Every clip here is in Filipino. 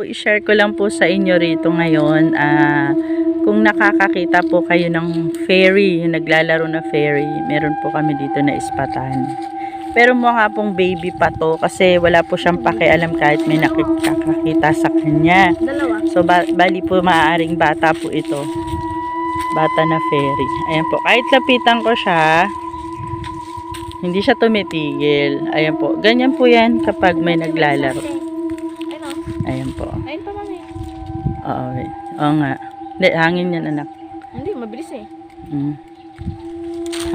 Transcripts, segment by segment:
i-share ko lang po sa inyo rito ngayon. Kung nakakakita po kayo ng fairy, yung naglalaro na fairy, meron po kami dito na ispatan. Pero mukha pong baby pa to kasi wala po siyang pakialam kahit may nakakakita sa kanya. Dalawa. So bali po maaaring bata po ito. Bata na fairy. Ayan po, kahit lapitan ko siya, hindi siya tumitigil. Ayan po, ganyan po yan kapag may naglalaro. Ayan po. Ayun pa mami. Oo, oo nga. Hindi, hangin yan anak. Hindi, mabilis eh.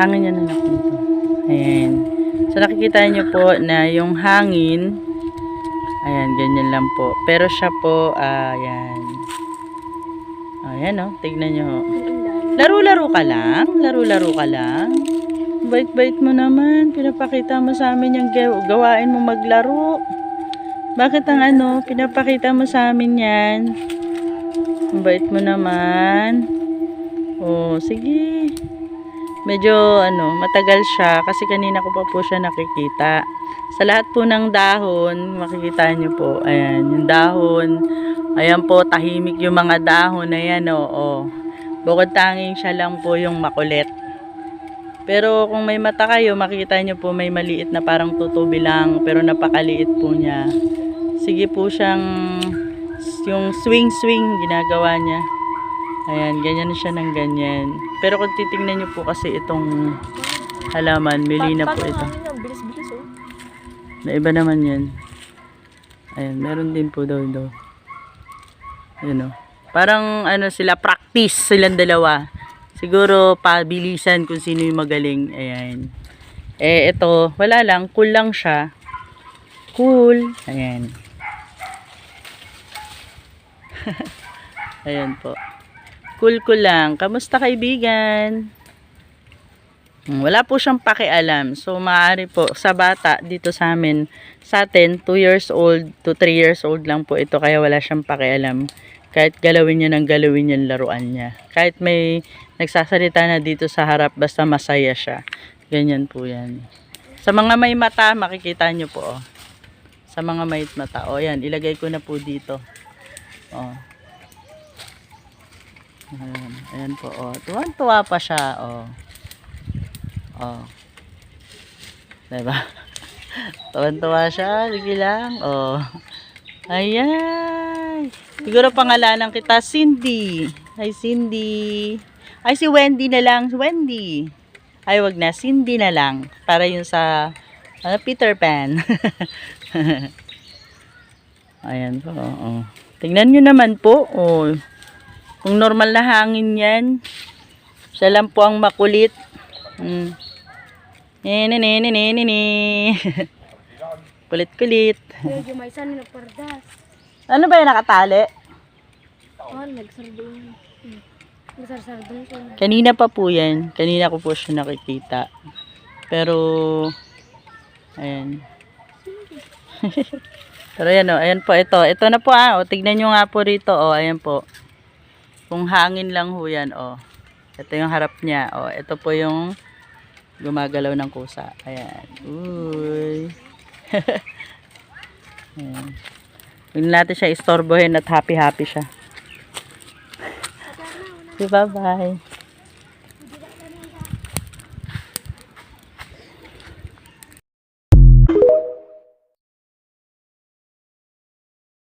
Hangin yan anak dito. Ayan. So nakikita nyo po na yung hangin, ayan, ganyan lang po. Pero siya po, ayan. Ayan o, tignan nyo. Laro-laro ka lang? Laro-laro ka lang? Bait-bait mo naman. Pinapakita mo sa amin yung gawain mo maglaro. Bakit ang pinapakita mo sa amin yan? Ang bait mo naman. Oh, sige. Medyo matagal siya kasi kanina ko pa po siya nakikita. Sa lahat po ng dahon, makikita niyo po. Ayan, yung dahon. Ayan po, tahimik yung mga dahon na yan. Oh. Bukod tanging siya lang po yung makulit. Pero kung may mata kayo, makikita niyo po may maliit na parang tutubi lang. Pero napakaliit po niya. Sige po siyang yung swing ginagawa niya. Ayan, ganyan siya ng ganyan. Pero kung titingnan niyo po kasi itong halaman, melina po ito. Bilis-bilis oh. Na iba naman yan. Ayan, meron din po daw. Ayan o. Parang sila, practice silang dalawa. Siguro pabilisan kung sino yung magaling. Ayan. Ito, wala lang. Cool lang siya. Cool. Ayan. Ayan po. Cool lang. Kamusta kaibigan? Wala po siyang pakialam. So, maaari po sa bata dito sa amin, sa atin, 2 years old to 3 years old lang po ito. Kaya wala siyang pakialam. Kahit galawin niya ng galawin yung laruan niya. Kahit may nagsasalita na dito sa harap, basta masaya siya. Ganyan po yan. Sa mga may mata, makikita nyo po. Oh. Sa mga may mata. O yan, ilagay ko na po dito. O. Ayan po. O. Tuwan-tuwa pa siya. O. O. Diba? Tuwan-tuwa siya. Sige lang. O. Ayan. Siguro pangalanan kita, Cindy. Hi, Cindy. Ay, si Wendy na lang. Wendy. Ay, wag na. Cindy na lang. Para yun sa Peter Pan. Ayan po. Oh. Tingnan nyo naman po. Oh. Kung normal na hangin yan, siya lang po ang makulit. Kulit-kulit. Medyo may isa na pardas. Ano ba yung nakatali? Oh, nagsardong. Nagsardong ko. Kanina pa po yan. Kanina ko po siya nakikita. Pero, ayan. Pero yan o. Ayan po ito. Ito na po o. Tignan nyo nga po rito o. Ayan po. Kung hangin lang ho yan o. Ito yung harap niya o. Ito po yung gumagalaw ng kusa. Ayan. Uy. Ayan. Huwag natin siya istorbohin at happy-happy siya. Bye-bye.